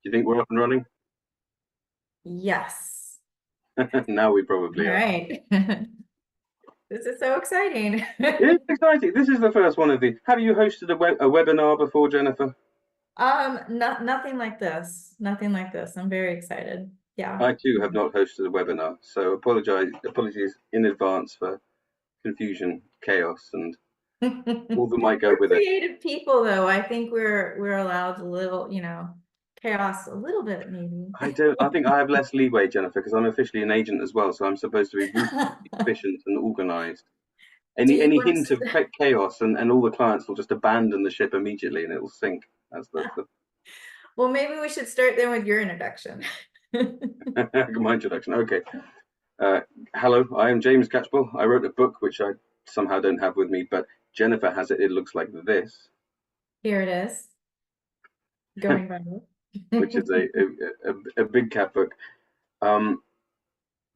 you think we're up and running? Yes. Now we All probably are. right. This is so exciting. It's exciting. This is the first one of the. Have you hosted a webinar before, Jennifer? Nothing like this. Nothing like this. I'm very excited. Yeah. I too have not hosted a webinar, so apologies in advance for confusion, chaos, and all that might go We're with it. creative people though. I think we're allowed a little, chaos a little bit maybe. I don't. I think I have less leeway, Jennifer, because I'm officially an agent as well, so I'm supposed to be ruthlessly efficient and organised. Do you Any want hint of chaos, and all the clients will just abandon the ship immediately, and it will sink. That's the Well, maybe we should start then with your introduction. my introduction. Okay. Uh, Hello, I am James Catchpole. I wrote a book which I somehow don't have with me, but Jennifer has it. It looks like this, Here it is, going viral. which is a big cat book. Um,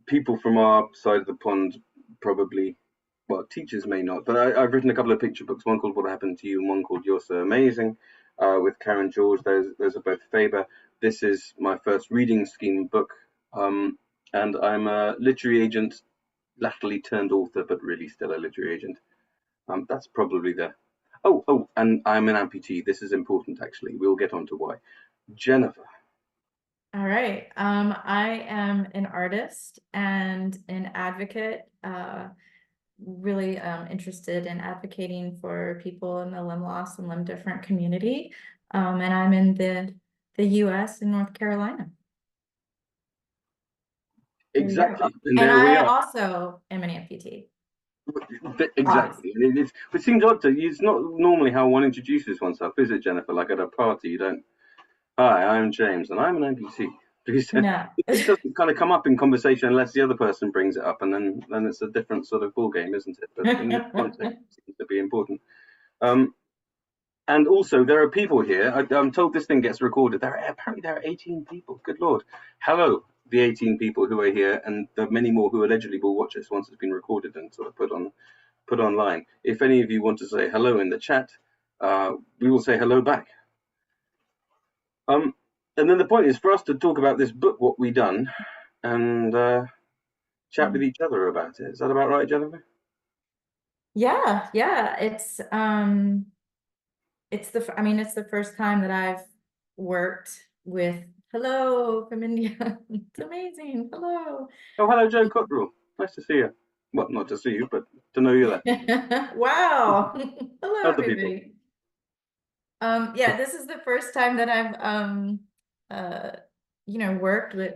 People from our side of the pond probably, well, teachers may not, but I've written a couple of picture books, one called What Happened to You and one called You're So Amazing, with Karen George. Those are both Faber. This is my first reading scheme book, and I'm a literary agent, latterly turned author, but really still a literary agent. That's probably the. And I'm an amputee. This is important, actually. We'll get on to why. Jennifer. All right. I am an artist and an advocate, really interested in advocating for people in the limb loss and limb different community. And I'm in the US in North Carolina. There you go. Exactly. And And there we I are. also am an amputee, Exactly. obviously. It seems odd to you. It's not normally how one introduces oneself, is it, Jennifer? Like at a party, you don't. Hi, I'm James, and I'm an NPC. Because No. it doesn't kind of come up in conversation unless the other person brings it up, and then it's a different sort of ball game, isn't it? But in this context, it seems to be important. Um, and also, there are people here. I'm told this thing gets recorded. Apparently there are 18 people. Good lord! Hello, the 18 people who are here, and the many more who allegedly will watch us once it's been recorded and sort of put online. If any of you want to say hello in the chat, we will say hello back. Um, and then the point is for us to talk about this book, what we done, and chat with each other about it. Is that about right, Jennifer? Yeah, yeah. I mean, it's the first time that I've worked with hello from India. It's amazing. Hello. Oh, hello, Joe Cottrell. Nice to see you. Well, not to see you, but to know you're there. Wow. Hello, Other people. everybody. Yeah, this is the first time that I've uh worked with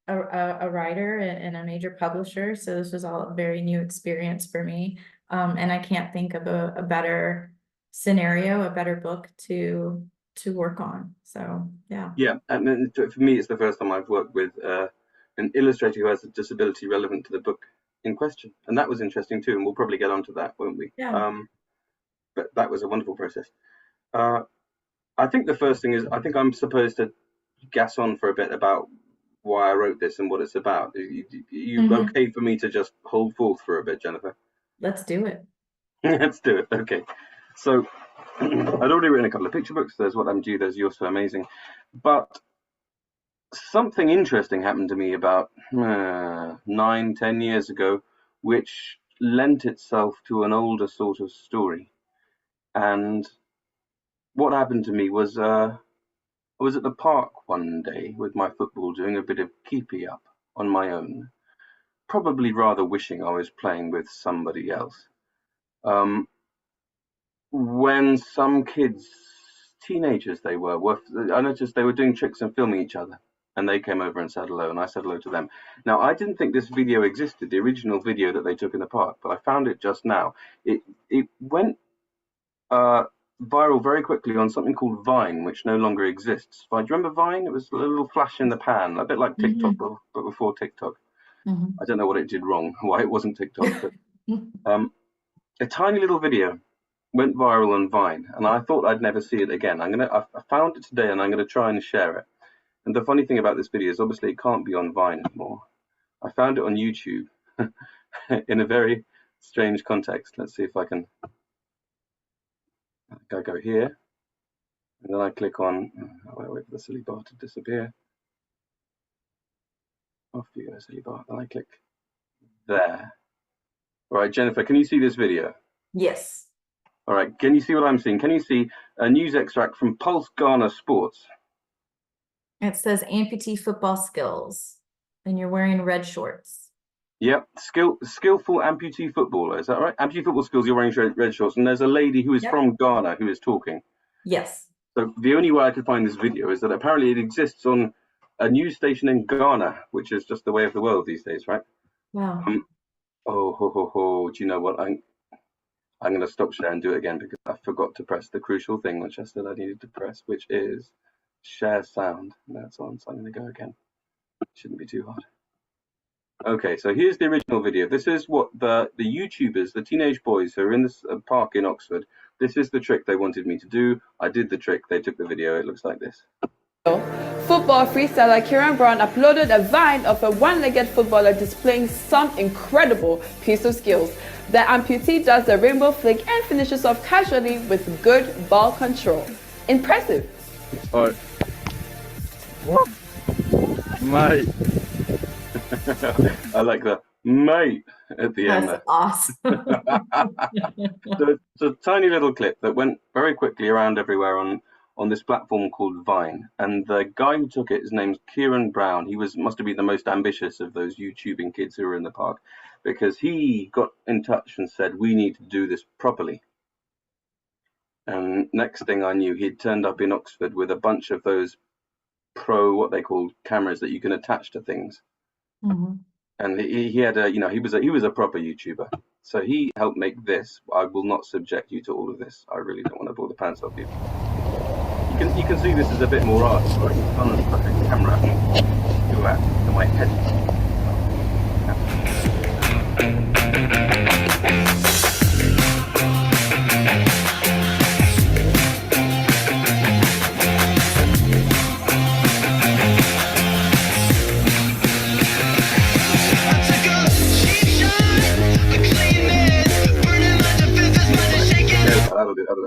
a writer and a major publisher. So this was all a very new experience for me. And I can't think of a better scenario, a better book to work on. So yeah. Yeah, and then for me, it's the first time I've worked with an illustrator who has a disability relevant to the book in question, and that was interesting too. And we'll probably get onto that, won't we? Yeah. But that was a wonderful process. Uh, I think the first thing is I think I'm supposed to gas on for a bit about why I wrote this and what it's about. Are you Mhm. okay for me to just hold forth for a bit, Jennifer? Let's do it. Let's do it. Okay. So I'd already written a couple of picture books. There's What I'm Due, there's You're So Amazing. But something interesting happened to me about 9, 10 years ago, which lent itself to an older sort of story. And what happened to me was I was at the park one day with my football doing a bit of keepy up on my own, probably rather wishing I was playing with somebody else. Um, when some kids, teenagers were, I noticed they were doing tricks and filming each other. And they came over and said hello, and I said hello to them. Now, I didn't think this video existed, the original video that they took in the park, but I found it just now. It went uh, viral very quickly on something called Vine, which no longer exists. Do you remember Vine? It was a little flash in the pan, a bit like TikTok, Mhm. but before TikTok. Mhm. I don't know what it did wrong, why it wasn't TikTok, but um, a tiny little video went viral on Vine, and I thought I'd never see it again. I found it today, and I'm gonna try and share it. And the funny thing about this video is obviously it can't be on Vine anymore. I found it on YouTube in a very strange context. Let's see if I can. I go here, and then I click on. I'll wait for the silly bar to disappear. Off you go, silly bar. Then I click there. All right, Jennifer, can you see this video? Yes. All right, can you see what I'm seeing? Can you see a news extract from Pulse Ghana Sports? It says amputee football skills, and you're wearing red shorts. Yep, skillful amputee footballer. Is that right? Amputee football skills. You're wearing red shorts, and there's a lady who is Yep. from Ghana who is talking. Yes. So the only way I could find this video is that apparently it exists on a news station in Ghana, which is just the way of the world these days, right? Wow. Oh, ho, ho, ho. Do you know what? I'm going to stop share and do it again because I forgot to press the crucial thing which I said I needed to press, which is share sound. That's on, so I'm going to go again. Shouldn't be too hard. Okay, so here's the original video. This is what the YouTubers, the teenage boys who are in this park in Oxford, this is the trick they wanted me to do. I did the trick. They took the video. It looks like this. Football freestyler Kieran Brown uploaded a vine of a one-legged footballer displaying some incredible piece of skills. The amputee does the rainbow flick and finishes off casually with good ball control. Impressive. All right. What? Mate. I like the mate at the end. That's awesome. So it's a tiny little clip that went very quickly around everywhere on this platform called Vine. And the guy who took it, his name's Kieran Brown. He must have been the most ambitious of those YouTubing kids who were in the park, because he got in touch and said, we need to do this properly. And next thing I knew, he'd turned up in Oxford with a bunch of those what they called cameras that you can attach to things. Mm-hmm. And he had he was a proper YouTuber. So he helped make this. I will not subject you to all of this. I really don't want to bore the pants off you. You can see this is a bit more art. So I can kind of put the camera to that to my head.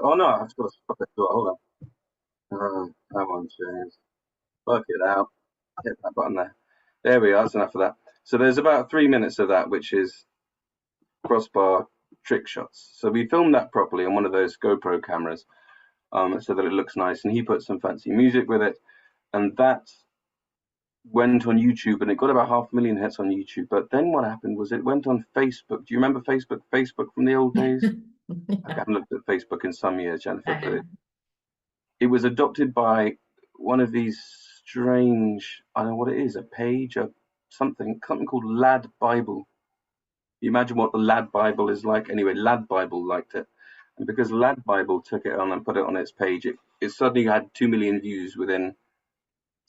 Oh no, I've got to stop it. Hold on. Come on, James. Work it out. Hit that button there. There we are. That's enough of that. So there's about 3 minutes of that, which is crossbar trick shots. So we filmed that properly on one of those GoPro cameras, so that it looks nice. And he put some fancy music with it, and that went on YouTube, and it got about 500,000 hits on YouTube. But then what happened was it went on Facebook. Do you remember Facebook? Facebook from the old days? Yeah. I haven't looked at Facebook in some years, Jennifer, but it was adopted by one of these strange, I don't know what it is, a page, something called Lad Bible. You imagine what the Lad Bible is like? Anyway, Lad Bible liked it. And because Lad Bible took it on and put it on its page, it suddenly had 2 million views within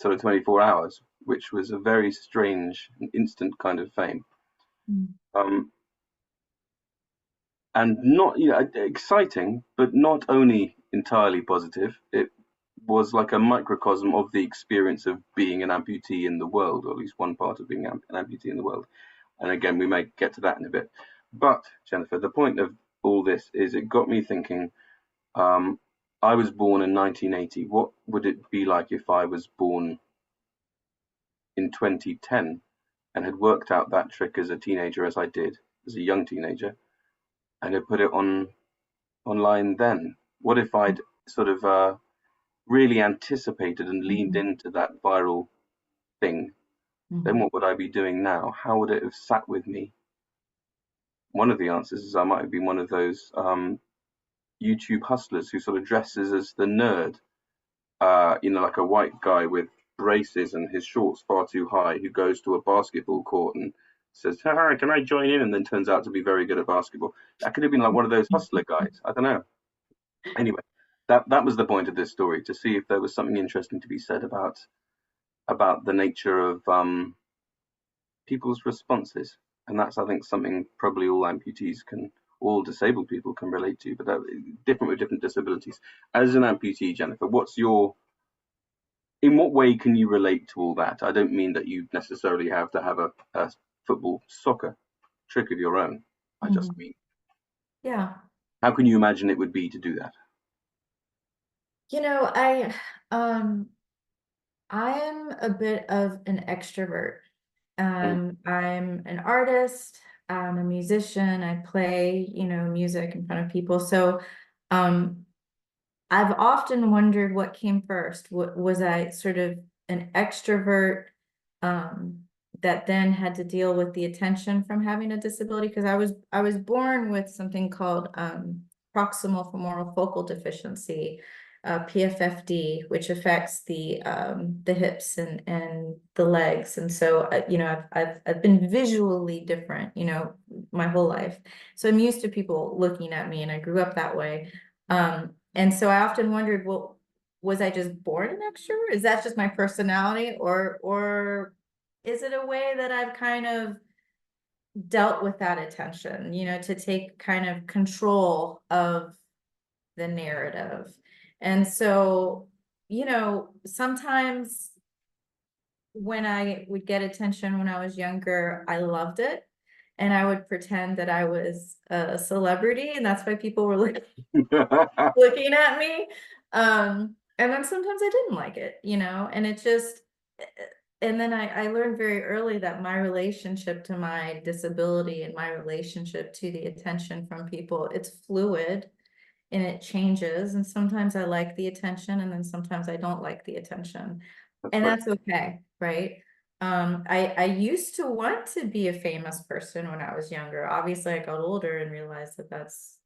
sort of 24 hours, which was a very strange and instant kind of fame. Mm. And not, exciting, but not only entirely positive. It was like a microcosm of the experience of being an amputee in the world, or at least one part of being an amputee in the world. And again, we may get to that in a bit. But Jennifer, the point of all this is it got me thinking. I was born in 1980. What would it be like if I was born in 2010 and had worked out that trick as a teenager, as I did, as a young teenager, and had put it online then? What if I'd sort of really anticipated and leaned into that viral thing? Then what would I be doing now? How would it have sat with me? One of the answers is I might have been one of those YouTube hustlers who sort of dresses as the nerd, like a white guy with braces and his shorts far too high, who goes to a basketball court and says, "Hi, can I join in?" and then turns out to be very good at basketball. That could have been like one of those hustler guys. I don't know. Anyway, that was the point of this story, to see if there was something interesting to be said about the nature of people's responses. And that's, I think, something probably all amputees all disabled people can relate to, but different with different disabilities. As an amputee, Jennifer, in what way can you relate to all that? I don't mean that you necessarily have to have a football, soccer trick of your own. I just mean, how can you imagine it would be to do that? I I am a bit of an extrovert. Mm. I'm an artist, I'm a musician, I play, music in front of people. So, um, I've often wondered what came first. Was I sort of an extrovert, um, that then had to deal with the attention from having a disability? Because I was born with something called proximal femoral focal deficiency, PFFD, which affects the hips and the legs. And so, I've been visually different, my whole life. So I'm used to people looking at me, and I grew up that way. And so I often wondered, well, was I just born an extrovert? Is that just my personality, or is it a way that I've kind of dealt with that attention, to take kind of control of the narrative? And so, sometimes when I would get attention when I was younger, I loved it. And I would pretend that I was a celebrity, and that's why people were looking at me. And then sometimes I didn't like it, and it just, and then I learned very early that my relationship to my disability and my relationship to the attention from people, it's fluid and it changes. And sometimes I like the attention, and then sometimes I don't like the attention. That's And right. that's okay, right? I used to want to be a famous person when I was younger. Obviously, I got older and realized that that's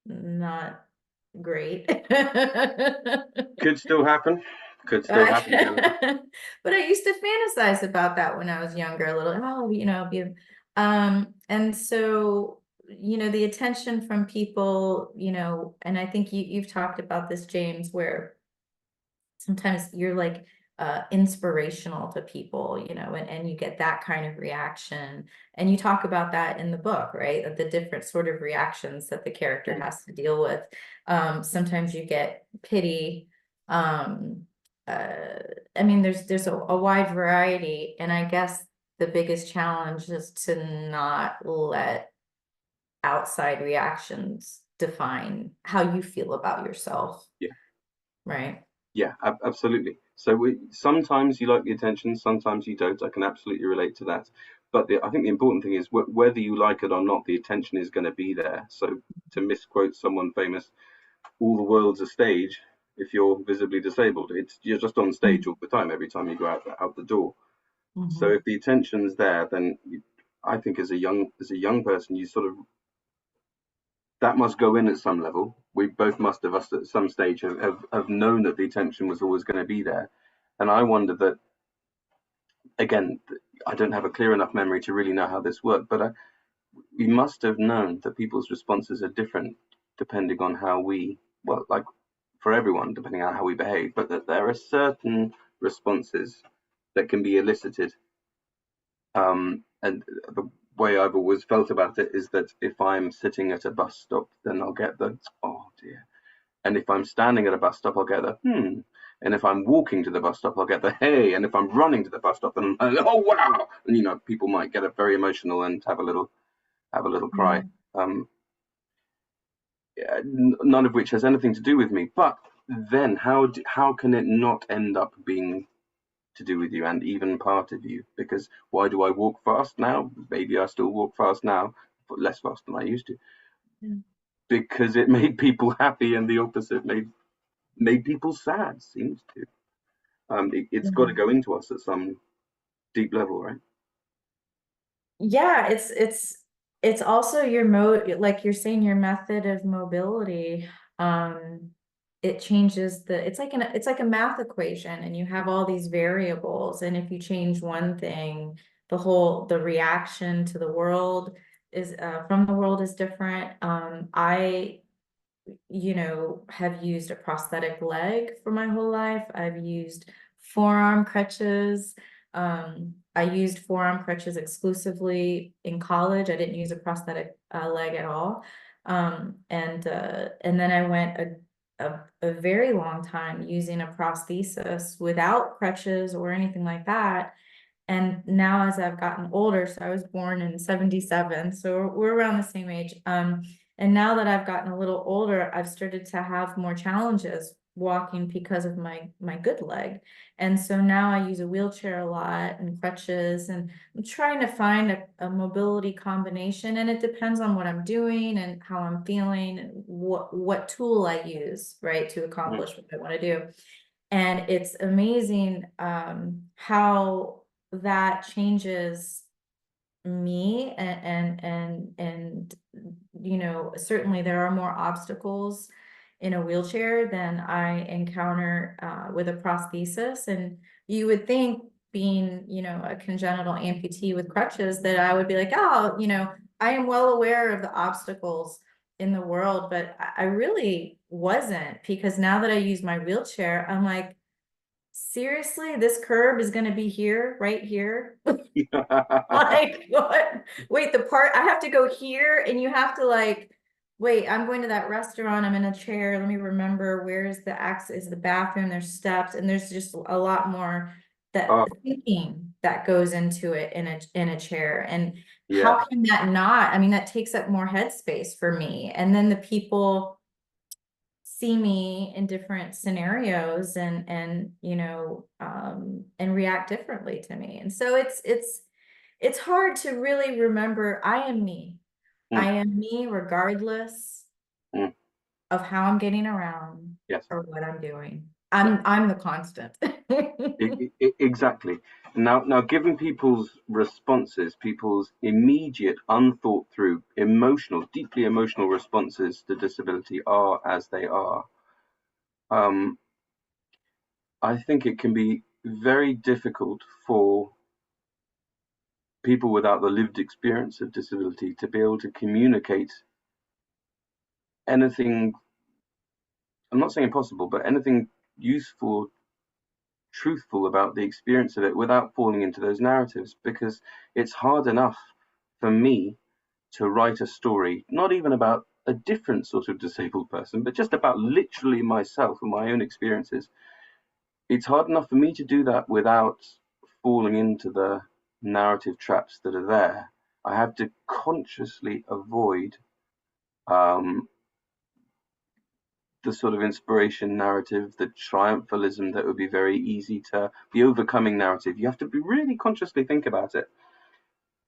not great. Could still happen. Could still happen, Jennifer. But I used to fantasize about that when I was younger, a little, and so, the attention from people, and I think you've talked about this, James, where sometimes you're like inspirational to people, and you get that kind of reaction. And you talk about that in the book, right? That the different sort of reactions that the character Mm. has to deal with. Sometimes you get pity. Um, uh, I mean, there's a wide variety, and I guess the biggest challenge is to not let outside reactions define how you feel about yourself, Yeah. right? Yeah, absolutely. So sometimes you like the attention, sometimes you don't. I can absolutely relate to that. But I think the important thing is whether you like it or not, the attention is going to be there. So to misquote someone famous, all the world's a stage if you're visibly disabled. You're just on stage all the time, every time you go out the door. So Mhm. if the attention's there, then I think as a young person, you sort of that must go in at some level. We both must have us at some stage have known that the attention was always going to be there. And I wonder that, again, I don't have a clear enough memory to really know how this worked, but we must have known that people's responses are different depending on how well, like for everyone, depending on how we behave, but that there are certain responses that can be elicited. And the way I've always felt about it is that if I'm sitting at a bus stop, then I'll get the, oh dear. And if I'm standing at a bus stop, I'll get the And if I'm walking to the bus stop, I'll get the hey. And if I'm running to the bus stop, then oh wow. And people might get very emotional and have a little cry. Mhm. Yeah, none of which has anything to do with me. But then, how can it not end up being to do with you and even part of you? Because why do I walk fast now? Maybe I still walk fast now, but less fast than I used to. Yeah. Because it made people happy, and the opposite made people sad. Seems to. It's got to Mhm. go into us at some deep level, right? Yeah, it's also your like you're saying, your method of mobility. Um, it changes it's like a math equation, and you have all these variables, and if you change one thing, the reaction to the world is from the world is different. I have used a prosthetic leg for my whole life. I've used forearm crutches. I used forearm crutches exclusively in college. I didn't use a prosthetic leg at all. And then I went a very long time using a prosthesis without crutches or anything like that. And now as I've gotten older, so I was born in 77, so we're around the same age. And now that I've gotten a little older, I've started to have more challenges walking because of my good leg. And so now I use a wheelchair a lot and crutches, and I'm trying to find a mobility combination, and it depends on what I'm doing and how I'm feeling and what tool I use, right, to accomplish what I want to do. And it's amazing how that changes me, and you know, certainly there are more obstacles in a wheelchair than I encounter with a prosthesis. And you would think, being, you know, a congenital amputee with crutches, that I would be like, oh, you know, I am well aware of the obstacles in the world, but I really wasn't, because now that I use my wheelchair, I'm like, seriously, this curb is gonna be here, right here? Like, what? Wait, the part I have to go here, and you have to like, wait, I'm going to that restaurant, I'm in a chair, let me remember, where's the access, is the bathroom, there's steps, and there's just a lot more that thinking that goes into it in a chair. And Yeah. how can that not, I mean, that takes up more headspace for me. And then the people see me in different scenarios, and you know, and react differently to me. And so it's hard to really remember I am me. I am me regardless Mm. of how I'm getting around Yes. or what I'm doing. I'm the constant. Exactly. Now, given people's responses, people's immediate, unthought through, deeply emotional responses to disability are as they are, I think it can be very difficult for people without the lived experience of disability to be able to communicate anything. I'm not saying impossible, but anything useful, truthful about the experience of it without falling into those narratives, because it's hard enough for me to write a story, not even about a different sort of disabled person, but just about literally myself and my own experiences. It's hard enough for me to do that without falling into the narrative traps that are there. I have to consciously avoid the sort of inspiration narrative, the triumphalism that would be very easy to, the overcoming narrative. You have to be really consciously think about it.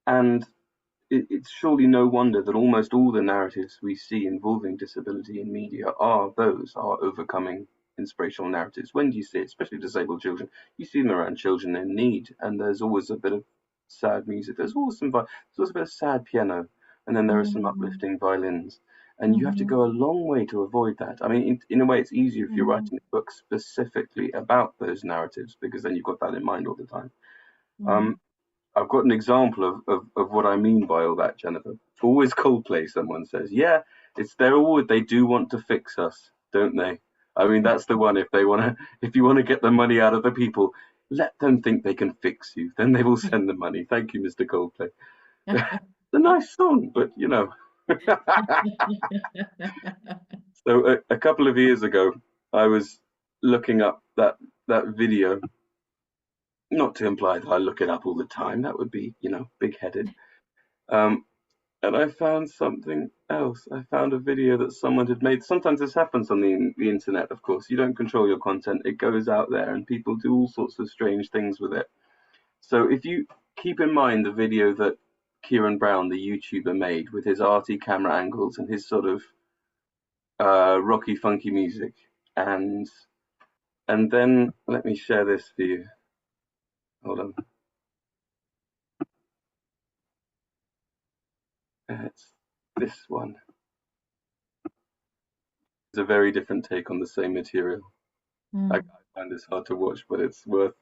And it's surely no wonder that almost all the narratives we see involving disability in media are overcoming inspirational narratives. When do you see it, especially disabled children? You see them around children in need, and there's always a bit of sad music. There's always a bit of sad piano, and then there are some uplifting violins. And you have to go a long way to avoid that. I mean, in a way, it's easier if you're writing a book specifically about those narratives, because then you've got that in mind all the time. I've got an example of what I mean by all that, Jennifer. Always Coldplay, someone says. Yeah, they do want to fix us, don't they? I mean, that's the one. If you want to get the money out of the people, let them think they can fix you. Then they will send the money. Thank you, Mr. Coldplay. It's a nice song, but you know. So a couple of years ago, I was looking up that video. Not to imply that I look it up all the time. That would be, you know, big-headed. And I found something else. I found a video that someone had made. Sometimes this happens on the internet, of course. You don't control your content. It goes out there and people do all sorts of strange things with it. So if you keep in mind the video that Kieran Brown, the YouTuber, made with his arty camera angles and his sort of rocky, funky music, and then let me share this for you. Hold on. It's this one. It's a very different take on the same material. I find this hard to watch, but it's worth.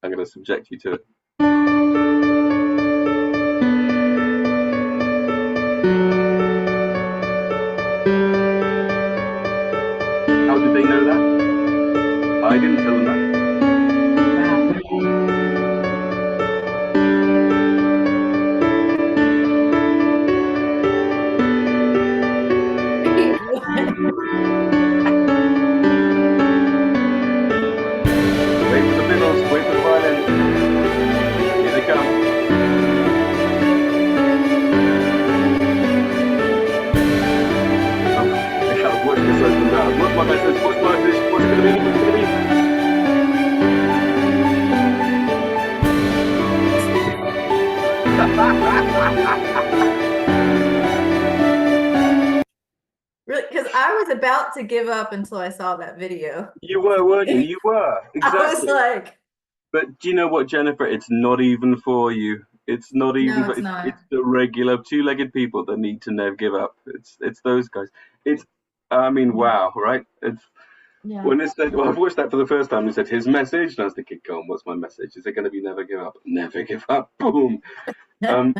I'm going to subject you to it. How did they know that? I didn't tell them that. Wait for the fiddles, wait for the violins. Here they come. I can't watch this open now. Watch my message, watch my about to give up until I saw that video. You were, weren't you? You were, I was exactly. like, But do you know what, Jennifer? It's not even for you. It's not even no, for, it's not. it's the regular two-legged people that need to never give up. It's those guys. It's, I mean, wow, right? It's Yeah. when it said, well, I've watched that for the first time. It said his message, and I was thinking, "Go on, what's my message? Is it going to be never give up? Never give up." Boom. Um,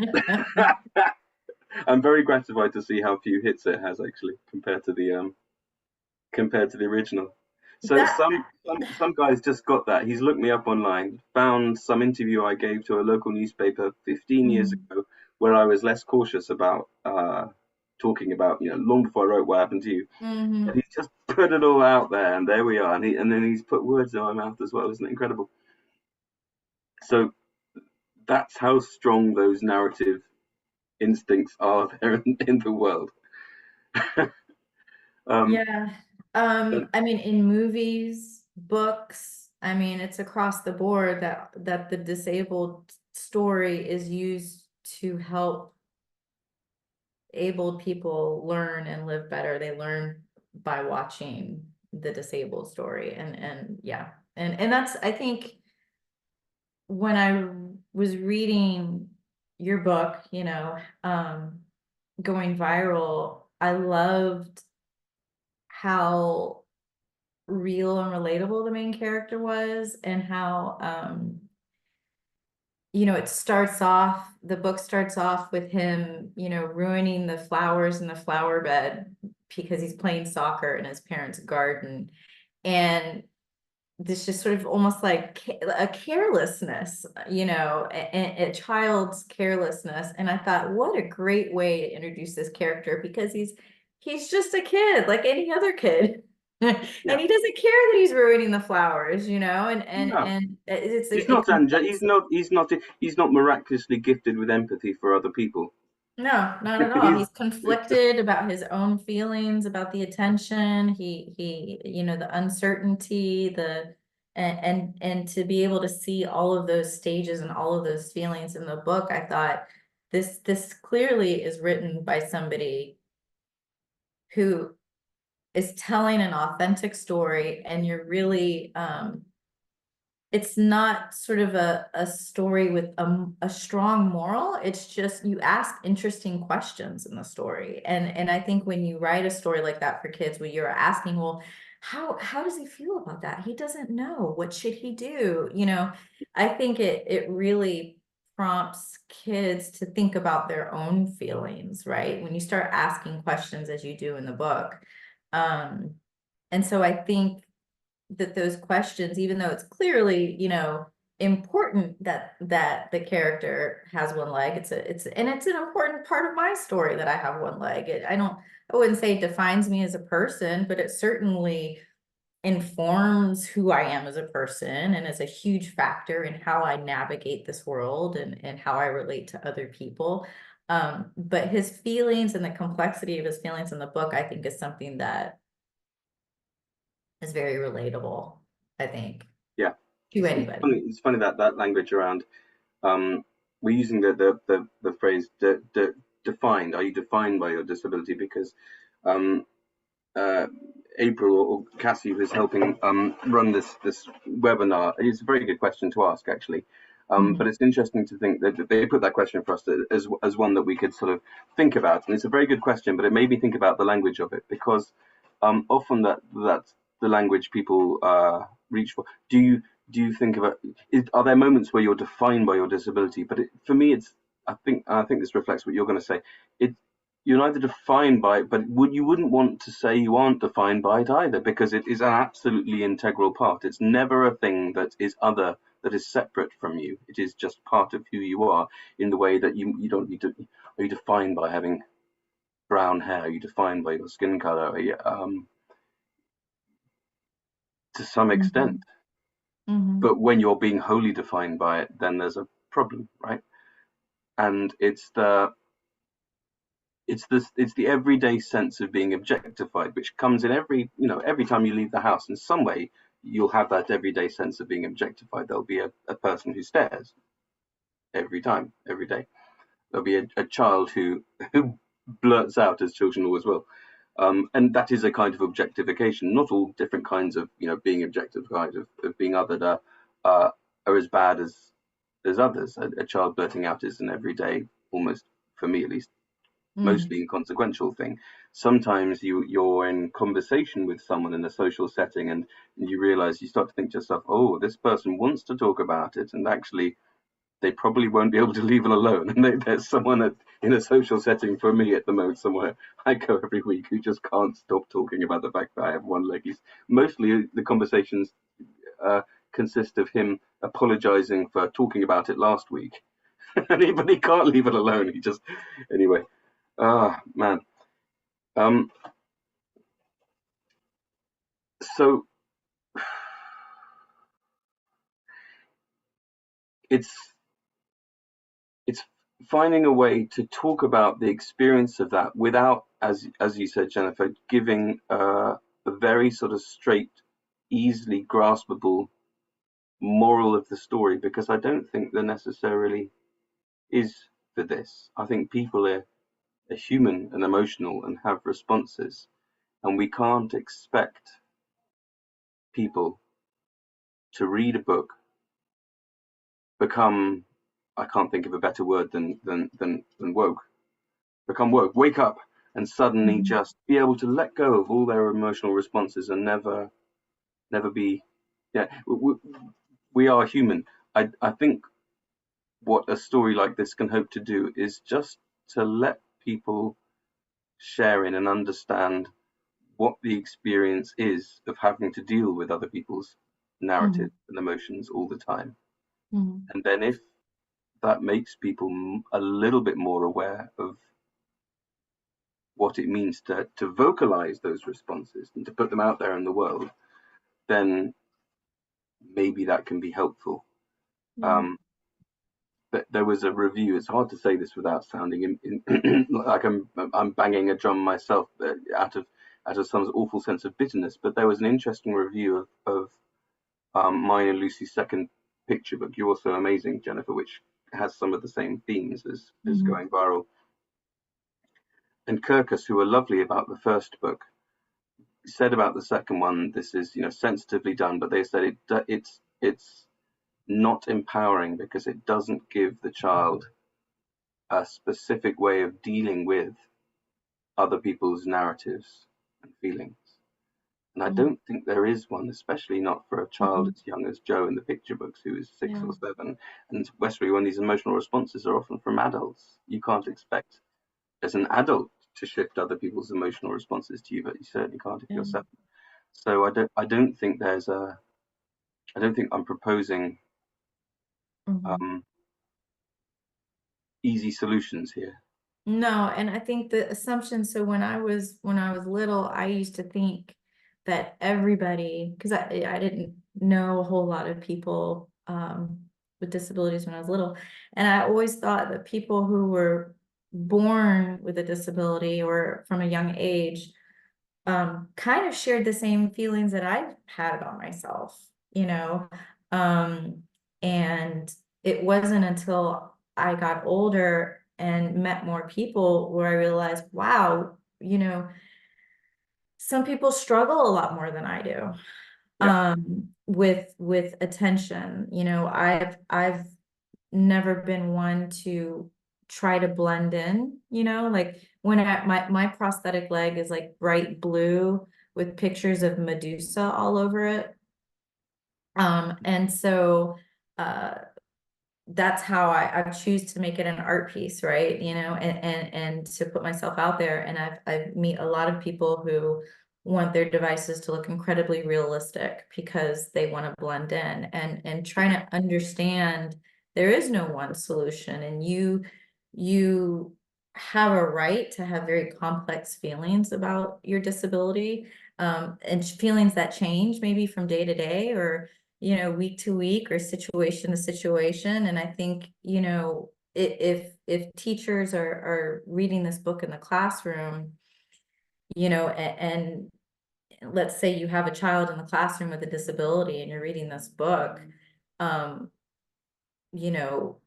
I'm very gratified to see how few hits it has actually compared to the original. So That some guys just got that. He's looked me up online, found some interview I gave to a local newspaper 15 years Mhm. ago, where I was less cautious about talking about, long before I wrote What Happened to You. And Mhm. he's just put it all out there, and there we are. And then he's put words in my mouth as well. Isn't it incredible? So that's how strong those narrative instincts are there in the world. um, Yeah. but I mean, in movies, books, I mean, it's across the board that the disabled story is used to help abled people learn and live better. They learn by watching the disabled story. And yeah. And that's, I think, when I was reading your book, going viral, I loved how real and relatable the main character was, and how the book starts off with him, ruining the flowers in the flower bed because he's playing soccer in his parents' garden. And this just sort of almost like a carelessness, a child's carelessness. And I thought, what a great way to introduce this character, because he's just a kid like any other kid. yeah, And he doesn't care that he's ruining the flowers, and no, it's he's a not complex. he's not miraculously gifted with empathy for other people. No, not at all. He's He's conflicted about his own feelings, about the attention, the uncertainty, and to be able to see all of those stages and all of those feelings in the book, I thought this clearly is written by somebody who is telling an authentic story, and you're really it's not sort of a story with a strong moral. It's just you ask interesting questions in the story. And I think when you write a story like that for kids, where you're asking, well, how does he feel about that? He doesn't know. What should he do? I think it really prompts kids to think about their own feelings, right? When you start asking questions, as you do in the book. Um, and so I think that those questions, even though it's clearly, important that the character has one leg, it's an important part of my story that I have one leg. I wouldn't say it defines me as a person, but it certainly informs who I am as a person, and is a huge factor in how I navigate this world, and how I relate to other people. But his feelings and the complexity of his feelings in the book, I think, is something that is very relatable, I think, Yeah, to anybody. it's funny that that language around we're using the phrase defined. Are you defined by your disability? Because um, uh, April or Cassie was helping run this webinar. It's a very good question to ask, actually. Mhm. But it's interesting to think that they put that question for us as one that we could sort of think about. And it's a very good question, but it made me think about the language of it, because often that's the language people reach for. Do you think of it? Are there moments where you're defined by your disability? But for me, it's I think this reflects what you're going to say. It You're neither defined by it, but you wouldn't want to say you aren't defined by it either, because it is an absolutely integral part. It's never a thing that is other, that is separate from you. It is just part of who you are, in the way that you don't need to. Are you defined by having brown hair? Are you defined by your skin color? To some extent. Mhm. Mhm. But when you're being wholly defined by it, then there's a problem, right? And it's the everyday sense of being objectified, which comes in every time you leave the house. In some way, you'll have that everyday sense of being objectified. There'll be a person who stares every time, every day. There'll be a child who blurts out, as children always will, And that is a kind of objectification. Not all different kinds of, being objectified, of being othered, are as bad as others. A child blurting out is an everyday, almost, for me at least, mostly inconsequential thing. Sometimes you're in conversation with someone in a social setting, and you realize, you start to think to yourself, oh, this person wants to talk about it, and actually they probably won't be able to leave it alone. And there's someone in a social setting, for me at the moment, somewhere I go every week, who just can't stop talking about the fact that I have one leg. Mostly the conversations consist of him apologizing for talking about it last week. But he can't leave it alone. He just, anyway. Man. So it's finding a way to talk about the experience of that without, as you said, Jennifer, giving a very sort of straight, easily graspable moral of the story, because I don't think there necessarily is for this. I think people are human and emotional and have responses, and we can't expect people to read a book, become, I can't think of a better word than woke, become woke, wake up, and suddenly just be able to let go of all their emotional responses and never be, yeah, we are human. I think what a story like this can hope to do is just to let people share in and understand what the experience is of having to deal with other people's narratives and emotions all the time. And then if that makes people a little bit more aware of what it means to vocalize those responses and to put them out there in the world, then maybe that can be helpful. But there was a review. It's hard to say this without sounding like I'm banging a drum myself, out of some awful sense of bitterness. But there was an interesting review of mine and Lucy's second picture book, You're So Amazing, Jennifer, which has some of the same themes as going viral. And Kirkus, who were lovely about the first book, said about the second one, this is, sensitively done, but they said it's not empowering because it doesn't give the child a specific way of dealing with other people's narratives and feelings. And I don't think there is one, especially not for a child as young as Joe in the picture books, who is 6 or 7. And Westbury, when these emotional responses are often from adults, you can't expect as an adult to shift other people's emotional responses to you, but you certainly can't if you're 7. So I don't think I'm proposing easy solutions here. No, and I think the assumption, so when I was little, I used to think that everybody, because I didn't know a whole lot of people with disabilities when I was little, and I always thought that people who were born with a disability or from a young age kind of shared the same feelings that I had about myself, and it wasn't until I got older and met more people where I realized, wow, some people struggle a lot more than I do. With attention. I've never been one to try to blend in, like when my prosthetic leg is like bright blue with pictures of Medusa all over it. And so that's how I choose to make it an art piece, right? And to put myself out there. And I meet a lot of people who want their devices to look incredibly realistic because they want to blend in, and trying to understand there is no one solution, and you have a right to have very complex feelings about your disability, and feelings that change maybe from day to day, or week to week, or situation to situation. And I think, if teachers are reading this book in the classroom, and let's say you have a child in the classroom with a disability and you're reading this book, you know,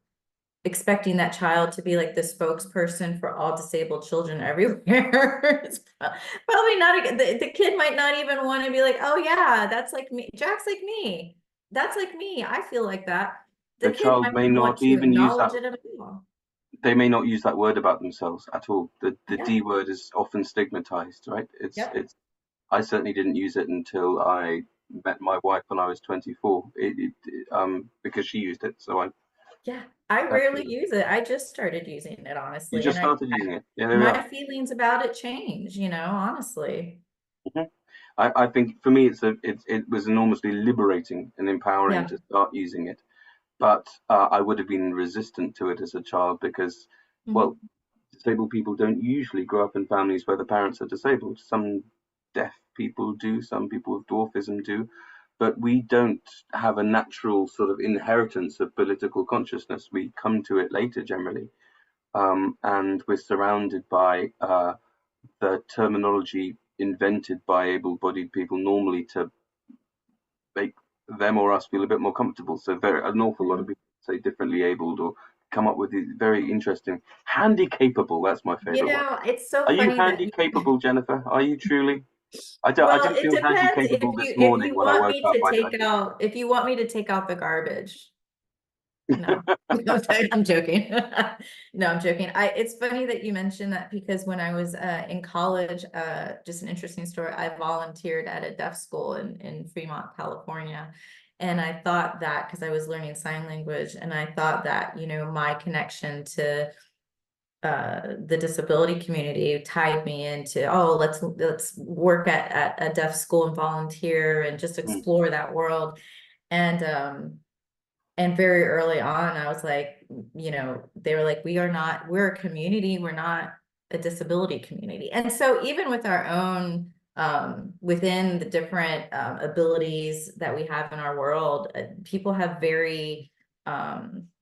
expecting that child to be like the spokesperson for all disabled children everywhere. It's probably not the kid might not even want to be like, oh yeah, that's like me. Jack's like me. That's like me. I feel like that. The The kid child might may not want not to even use acknowledge that. it at all. They may not use that word about themselves at all. The Yeah. D word is often stigmatized, right? Yep. It's. I certainly didn't use it until I met my wife when I was 24. Because she used it, so I. Yeah. I That, rarely use it. I just started using it, you honestly. just And started using it. Yeah, there we my are. feelings about it change, honestly. Mhm. I think for me, it was enormously liberating and empowering Yeah. to start using it. But I would have been resistant to it as a child because, well, Mhm. disabled people don't usually grow up in families where the parents are disabled. Some deaf people do, some people with dwarfism do, but we don't have a natural sort of inheritance of political consciousness. We come to it later generally, and we're surrounded by the terminology invented by able-bodied people normally to make them or us feel a bit more comfortable. So an awful lot Yeah. of people say differently abled or come up with these very interesting handy capable. That's my favorite one. It's so Are you funny that handy capable, Jennifer? Are you truly? I well, didn't it feel handy depends capable this if morning you when I want woke me up. to I did. if you want me to take out the garbage. No, I'm joking. No, I'm joking. It's funny that you mentioned that because when I was in college, just an interesting story, I volunteered at a deaf school in Fremont, California. And I thought that because I was learning sign language, and I thought that, my connection to the disability community tied me into, oh, let's work at a deaf school and volunteer and just Mm, explore that world. And very early on, I was like, they were like, we're a community, we're not a disability community. And so even with our own, within the different abilities that we have in our world, people have very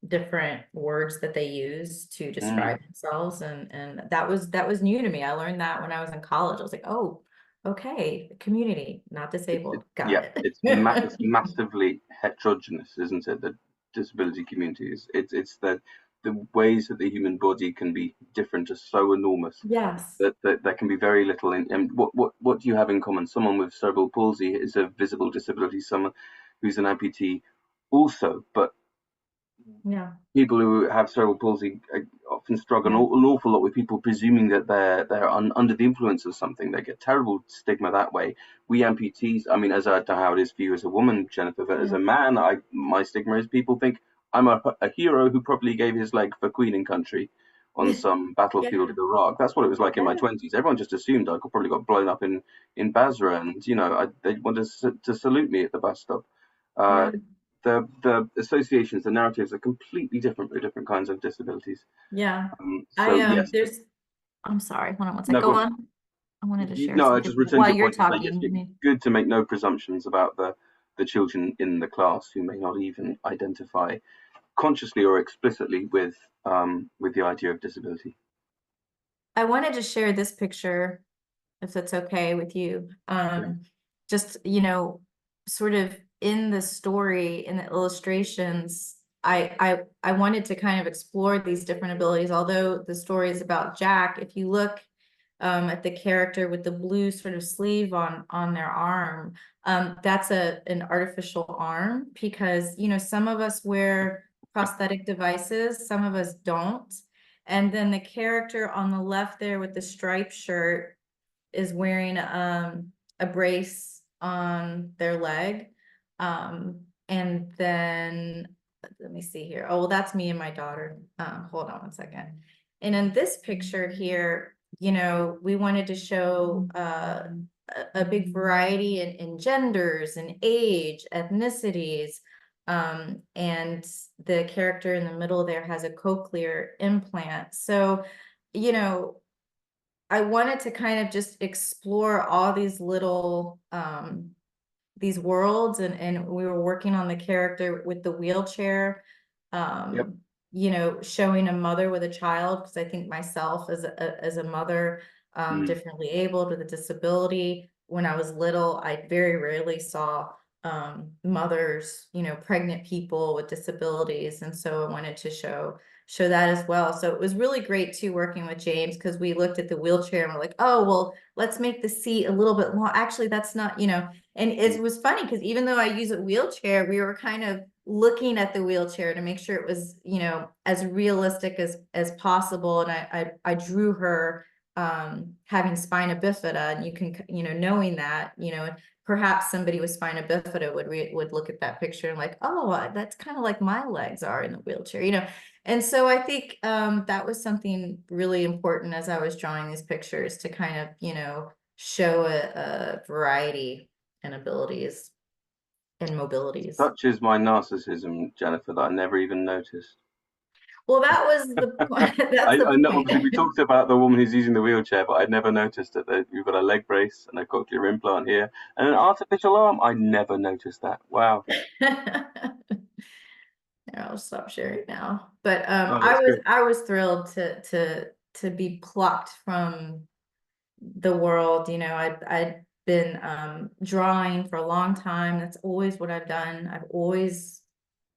different words that they use to mm. describe themselves. And that was new to me. I learned that when I was in college. I was like, oh, okay, community, not disabled. Got Yeah, it's it. massively heterogeneous, isn't it? The disability community is. It's the ways that the human body can be different are so enormous Yes. that there can be very little in. And what do you have in common? Someone with cerebral palsy is a visible disability. Someone who's an amputee also, but Yeah. people who have cerebral palsy often struggle Yeah. an awful lot with people presuming that they're under the influence of something. They get terrible stigma that way. We amputees, I mean, as I don't know how it is for you as a woman, Jennifer, but as Yeah. a man, my stigma is people think I'm a hero who probably gave his leg for Queen and country on some battlefield Yeah. of Iraq. That's what it was like in my Yeah. 20s. Everyone just assumed I probably got blown up in Basra, and they wanted to salute me at the bus stop. Uh, Yeah. the associations, the narratives are completely different for different kinds of disabilities. Yeah. So yes, I'm sorry, hold on one second. no, Go go on. on. I wanted to share No, I something just returned while your you're point to say yes, talking. good to make no presumptions about the children in the class who may not even identify consciously or explicitly with the idea of disability. I wanted to share this picture, if that's okay with you. Okay. Just, sort of in the story, in the illustrations, I wanted to kind of explore these different abilities. Although the story is about Jack, if you look at the character with the blue sort of sleeve on their arm, that's an artificial arm because, some of us wear prosthetic devices, some of us don't. And then the character on the left there with the striped shirt is wearing a brace on their leg. And then let me see here. Oh, well, that's me and my daughter. Hold on one second. And in this picture here, we wanted to show a big variety in genders and age, ethnicities. And the character in the middle there has a cochlear implant. So, I wanted to kind of just explore all these little these worlds, and we were working on the character with the wheelchair, Yep. showing a mother with a child, because I think myself as a mother, Mm. differently abled with a disability, when I was little, I very rarely saw mothers, pregnant people with disabilities. And so I wanted to show that as well. So it was really great too, working with James, because we looked at the wheelchair and we're like, oh, well, let's make the seat a little bit long. Actually, that's not, and it was funny because even though I use a wheelchair, we were kind of looking at the wheelchair to make sure it was, as realistic as possible. And I drew her having spina bifida, and you can, knowing that, perhaps somebody with spina bifida would look at that picture and like, oh, that's kind of like my legs are in the wheelchair, And so I think that was something really important as I was drawing these pictures, to kind of, show a variety in abilities and mobilities. Such is my narcissism, Jennifer, that I never even noticed. Well, that was the point. That's the I know, point. obviously we talked about the woman who's using the wheelchair, but I'd never noticed that you've got a leg brace and a cochlear implant here and an artificial arm. I never noticed that. Wow. I'll stop sharing now. But Oh, that's good. I was thrilled to be plucked from the world. I'd been drawing for a long time. That's always what I've done. I've always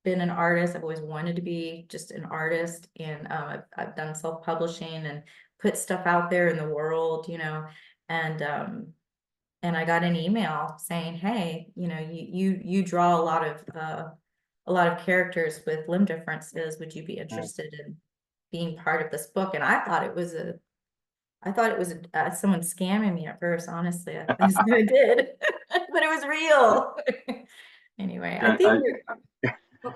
been an artist. I've always wanted to be just an artist, and I've done self-publishing and put stuff out there in the world, and I got an email saying, hey, you draw a lot of characters with limb differences. Would you be interested in being part of this book? And I thought it was someone scamming me at first. Honestly, I did, but it was real. Anyway, I think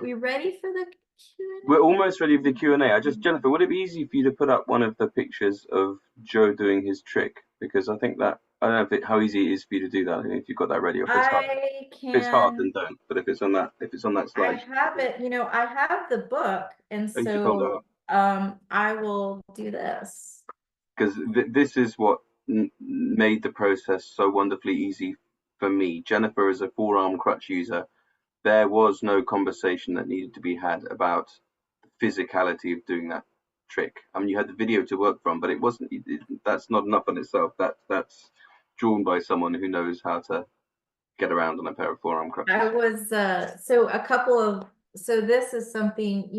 we're ready for the Q&A. We're almost ready for the Q&A. Jennifer, would it be easy for you to put up one of the pictures of Joe doing his trick? Because I think that, I don't know how easy it is for you to do that. I don't know if you've got that ready, or if it's hard. If it's hard, then don't. But if it's on that I slide, have it, I have the book, and you should hold it so up. I will do this. Because this is what made the process so wonderfully easy for me. Jennifer is a forearm crutch user. There was no conversation that needed to be had about the physicality of doing that trick. I mean, you had the video to work from, but it wasn't. That's not enough on itself. That's drawn by someone who knows how to get around on a pair of forearm crutches. I was so this is something,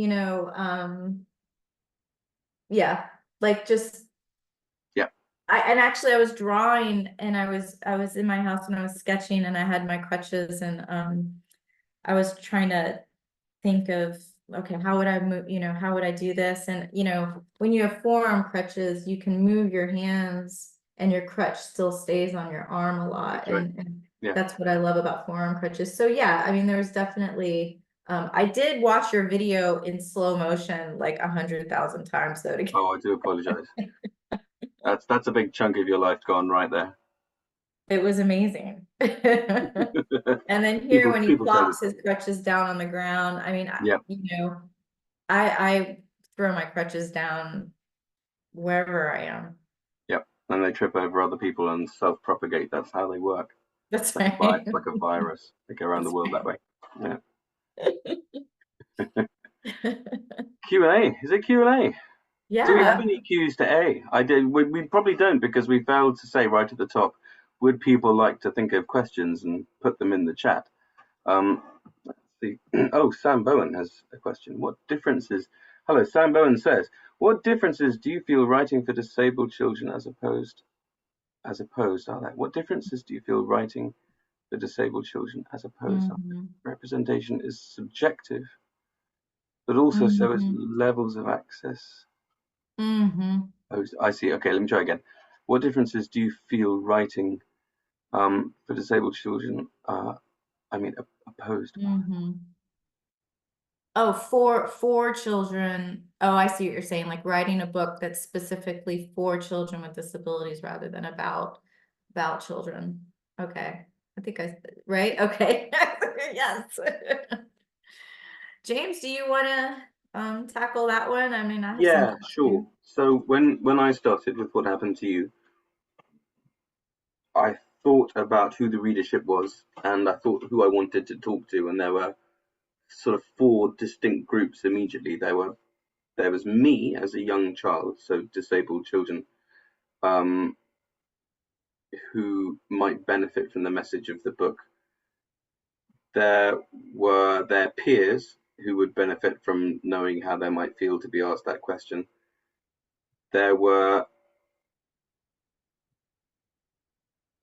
yeah, like just yeah. And actually I was drawing, and I was in my house and I was sketching, and I had my crutches, and I was trying to think of, okay, how would I move, how would I do this? And when you have forearm crutches, you can move your hands and your crutch still stays on your arm a lot. That's right. And yeah. That's what I love about forearm crutches. So yeah, I mean, there's definitely I did watch your video in slow motion like 100,000 times though. Oh, I do apologize. That's a big chunk of your life gone right there. It was amazing. And then here, when he plops his crutches down on the ground, I mean, yep. I throw my crutches down wherever I am. Yep. And they trip over other people and self-propagate. That's how they work. That's right. It's like a virus. They go around the world that way. Yeah. Q&A. Is it Q&A? Yeah. Do we have any Q's to A? We probably don't, because we failed to say right at the top, would people like to think of questions and put them in the chat? Let's see. Oh, Sam Bowen has a question. Hello, Sam Bowen says, what differences do you feel writing for disabled children what differences do you feel writing for disabled children as opposed? Representation is subjective, but also so is levels of access. Oh, I see. Okay, let me try again. What differences do you feel writing for disabled children? Opposed. Oh, for children. Oh, I see what you're saying. Like writing a book that's specifically for children with disabilities rather than about children. Okay, I think right. Okay, yes. James, do you want to tackle that one? I mean, I have sure. So when I started with What Happened to You, I thought about who the readership was, and I thought who I wanted to talk to, and there were sort of 4 distinct groups immediately. There was me as a young child, so disabled children who might benefit from the message of the book. there were their peers who would benefit from knowing how they might feel to be asked that question. There were,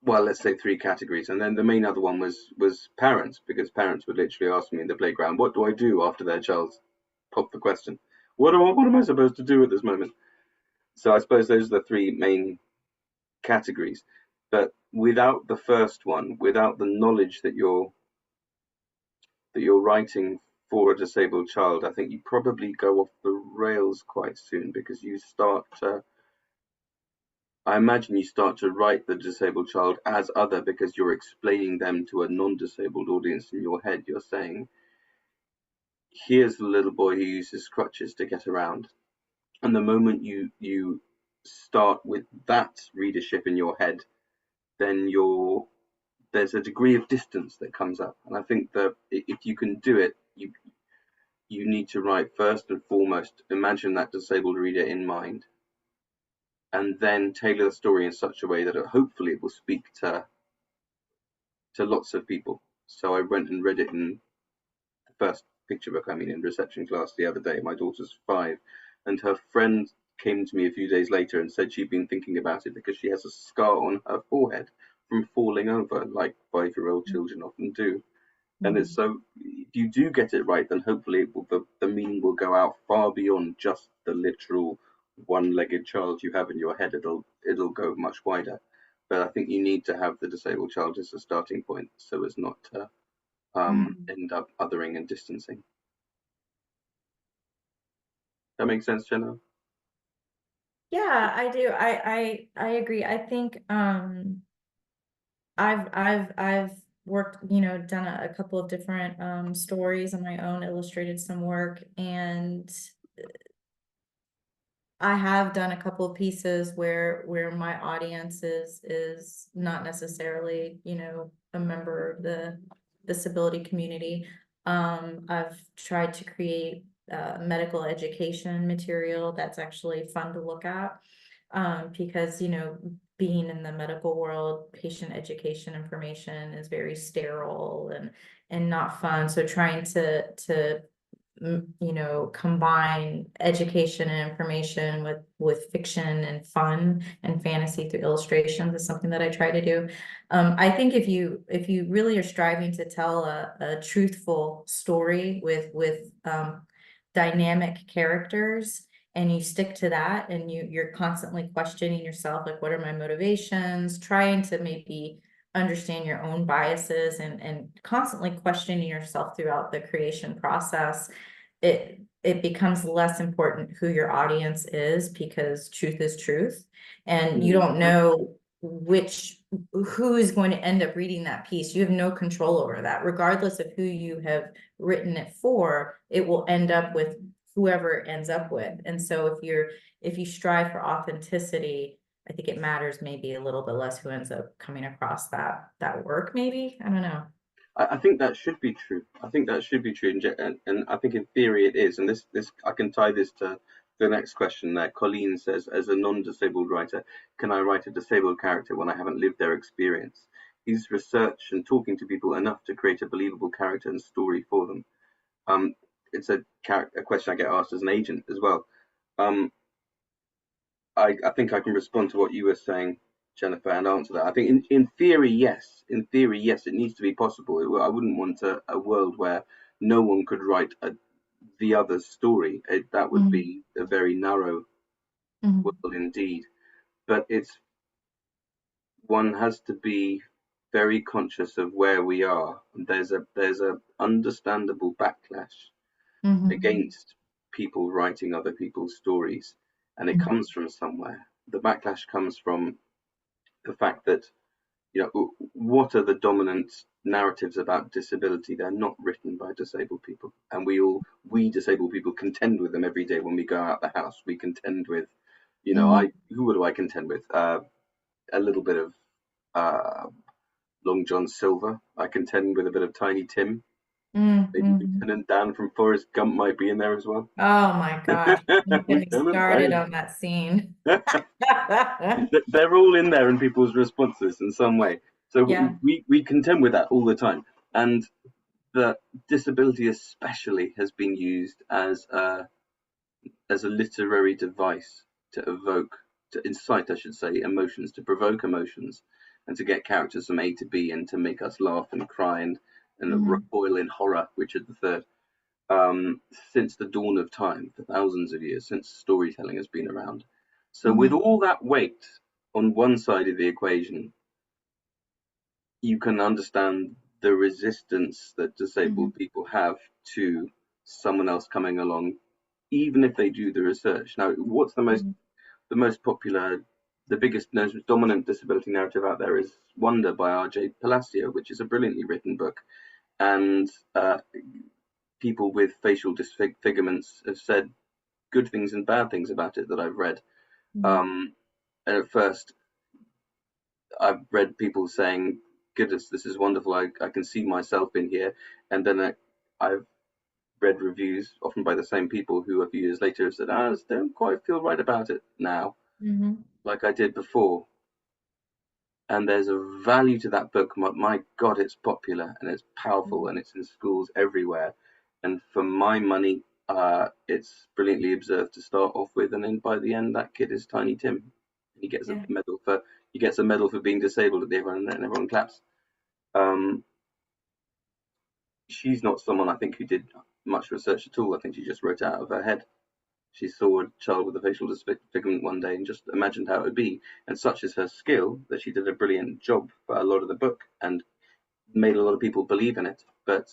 well, let's say 3 categories, and then the main other one was parents, because parents would literally ask me in the playground, what do I do after their child popped the question? What am I supposed to do at this moment? So I suppose those are the 3 main categories. But without the first one, without the knowledge that you're writing for a disabled child, I think you probably go off the rails quite soon, because you start to, I imagine you start to write the disabled child as other, because you're explaining them to a non-disabled audience in your head. You're saying, here's the little boy who uses crutches to get around. And the moment you start with that readership in your head, then there's a degree of distance that comes up. And I think that if you can do it, you need to write first and foremost, imagine that disabled reader in mind, and then tailor the story in such a way that hopefully it will speak to lots of people. So I went and read it in the first picture book, in reception class the other day. My daughter's 5, and her friend came to me a few days later and said she'd been thinking about it because she has a scar on her forehead from falling over, like 5-year-old children often do. And it's so, if you do get it right, then hopefully the meaning will go out far beyond just the literal one-legged child you have in your head. It'll go much wider. But I think you need to have the disabled child as a starting point, so as not to end up othering and distancing. That makes sense, Jenna? Yeah, I do. I agree. I think I've worked, done a couple of different stories on my own, illustrated some work, and I have done a couple of pieces where my audience is not necessarily, a member of the disability community. I've tried to create medical education material that's actually fun to look at, because being in the medical world, patient education information is very sterile and not fun. So trying to combine education and information with fiction and fun and fantasy through illustrations is something that I try to do. I think if you really are striving to tell a truthful story with dynamic characters, and you stick to that, and you're constantly questioning yourself, like, what are my motivations, trying to maybe understand your own biases and constantly questioning yourself throughout the creation process, it becomes less important who your audience is, because truth is truth, and you don't know who is going to end up reading that piece. You have no control over that. Regardless of who you have written it for, it will end up with whoever it ends up with. And so if you strive for authenticity, I think it matters maybe a little bit less who ends up coming across that work, maybe. I don't know. I think that should be true. I think that should be true, and I think in theory it is. And this I can tie this to the next question there. Colleen says, as a non-disabled writer, can I write a disabled character when I haven't lived their experience? Is research and talking to people enough to create a believable character and story for them? It's a question I get asked as an agent as well. I think I can respond to what you were saying, Jennifer, and answer that. I think in theory, yes. In theory, yes, it needs to be possible. I wouldn't want a world where no one could write the other's story. That would be a very narrow world indeed. But one has to be very conscious of where we are. There's a understandable backlash against people writing other people's stories, and it comes from somewhere. The backlash comes from the fact that, what are the dominant narratives about disability? They're not written by disabled people, and we disabled people contend with them every day when we go out the house. We contend with, who do I contend with? A little bit of Long John Silver. I contend with a bit of Tiny Tim. Maybe Lieutenant Dan from Forrest Gump might be in there as well. Oh my gosh, don't get me started on that scene. They're all in there in people's responses in some way. So Yeah. we contend with that all the time. And that disability especially has been used as a literary device to evoke, to incite, I should say, emotions, to provoke emotions, and to get characters from A to B, and to make us laugh and cry and recoil in horror, Richard III. Since the dawn of time, for thousands of years, since storytelling has been around. So with all that weight on one side of the equation, you can understand the resistance that disabled people have to someone else coming along, even if they do the research. Now, what's the most popular, the biggest, most dominant disability narrative out there is Wonder by R.J. Palacio, which is a brilliantly written book, and people with facial disfigurements have said good things and bad things about it that I've read. And at first, I've read people saying, goodness, this is wonderful, I can see myself in here. And then I've read reviews, often by the same people, who a few years later have said, I don't quite feel right about it now, like I did before. And there's a value to that book. My God, it's popular and it's powerful and it's in schools everywhere. And for my money, it's brilliantly observed to start off with, and then by the end, that kid is Tiny Tim. He gets a medal for being disabled at the end, and everyone claps. She's not someone, I think, who did much research at all. I think she just wrote it out of her head. She saw a child with a facial disfigurement one day and just imagined how it would be. And such is her skill that she did a brilliant job for a lot of the book and made a lot of people believe in it. But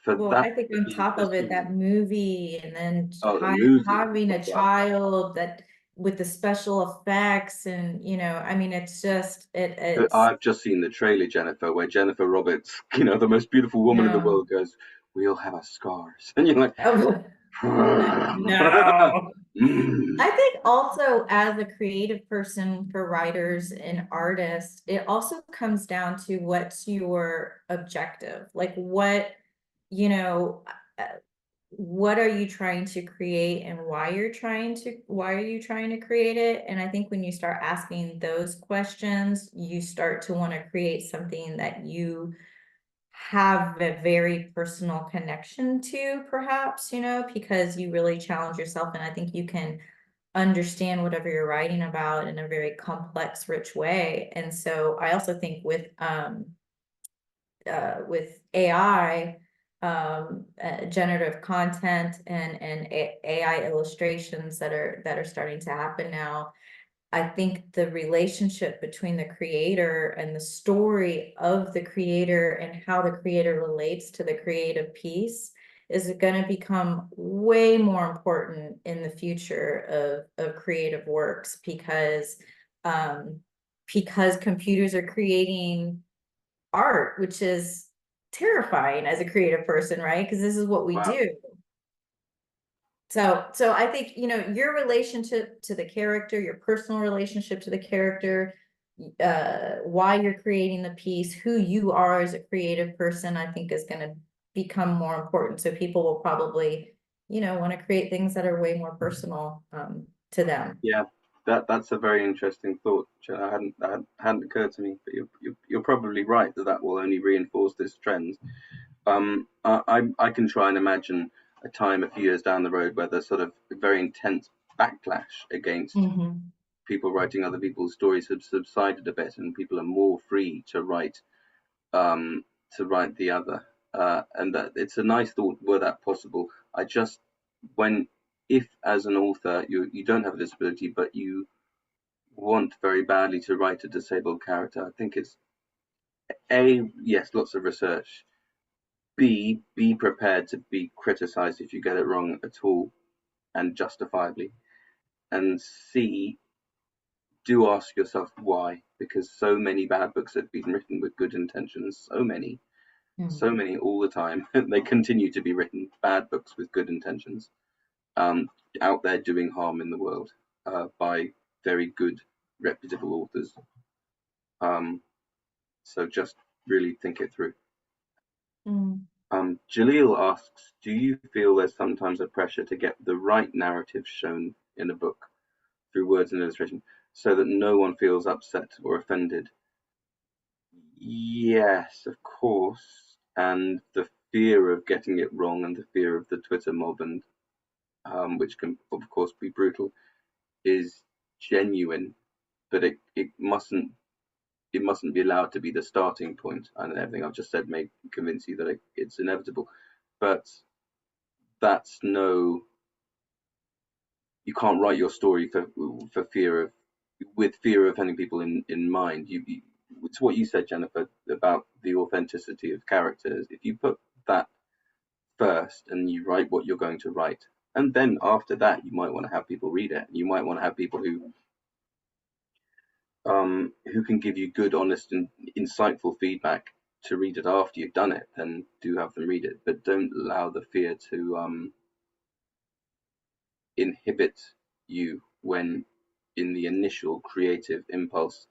for Well, that I think to on be top of it, pursued, that movie, and then the movie, having a child that with the special effects, and I mean, it's just it's I've just seen the trailer, Jennifer, where Jennifer Roberts, the most beautiful woman in the no. world, goes, "We all have our scars," and you're like, Oh, no. I think also as a creative person for writers and artists, it also comes down to what's your objective. Like you know, uh, what are you trying to create and why are you trying to create it? And I think when you start asking those questions, you start to want to create something that you have a very personal connection to, perhaps, because you really challenge yourself. And I think you can understand whatever you're writing about in a very complex, rich way. And so I also think with AI, generative content and AI illustrations that are starting to happen now, I think the relationship between the creator and the story of the creator and how the creator relates to the creative piece is going to become way more important in the future of creative works, because computers are creating art, which is terrifying as a creative person, right? Because this is what we wow, do. So I think, your relationship to the character, your personal relationship to the character, why you're creating the piece, who you are as a creative person, I think is going to become more important. So people will probably, want to create things that are way more personal, to them. yeah, that's a very interesting thought, Jen. That hadn't occurred to me, but you're probably right that will only reinforce this trend. I can try and imagine a time a few years down the road where there's sort of a very intense backlash against people writing other people's stories have subsided a bit, and people are more free to write the other. And that it's a nice thought were that possible. I just when if as an author you don't have a disability but you want very badly to write a disabled character, I think it's yes, lots of research. B, be prepared to be criticized if you get it wrong at all and justifiably. And C, do ask yourself why, because so many bad books have been written with good intentions. So many all the time. They continue to be written, bad books with good intentions, out there doing harm in the world by very good, reputable authors. So just really think it through. Jaleel asks, do you feel there's sometimes a pressure to get the right narrative shown in a book through words and illustration so that no one feels upset or offended? Yes, of course. and the fear of getting it wrong and the fear of the Twitter mob, and which can of course be brutal, is genuine, but it mustn't be allowed to be the starting point. And everything I've just said may convince you that it's inevitable, but that's no. You can't write your story for fear of with fear of offending people in mind. It's what you said, Jennifer, about the authenticity of characters. If you put that first and you write what you're going to write, and then after that you might want to have people read it. You might want to have people who can give you good, honest, and insightful feedback to read it after you've done it. Then do have them read it, but don't allow the fear to inhibit you when, in the initial creative impulse,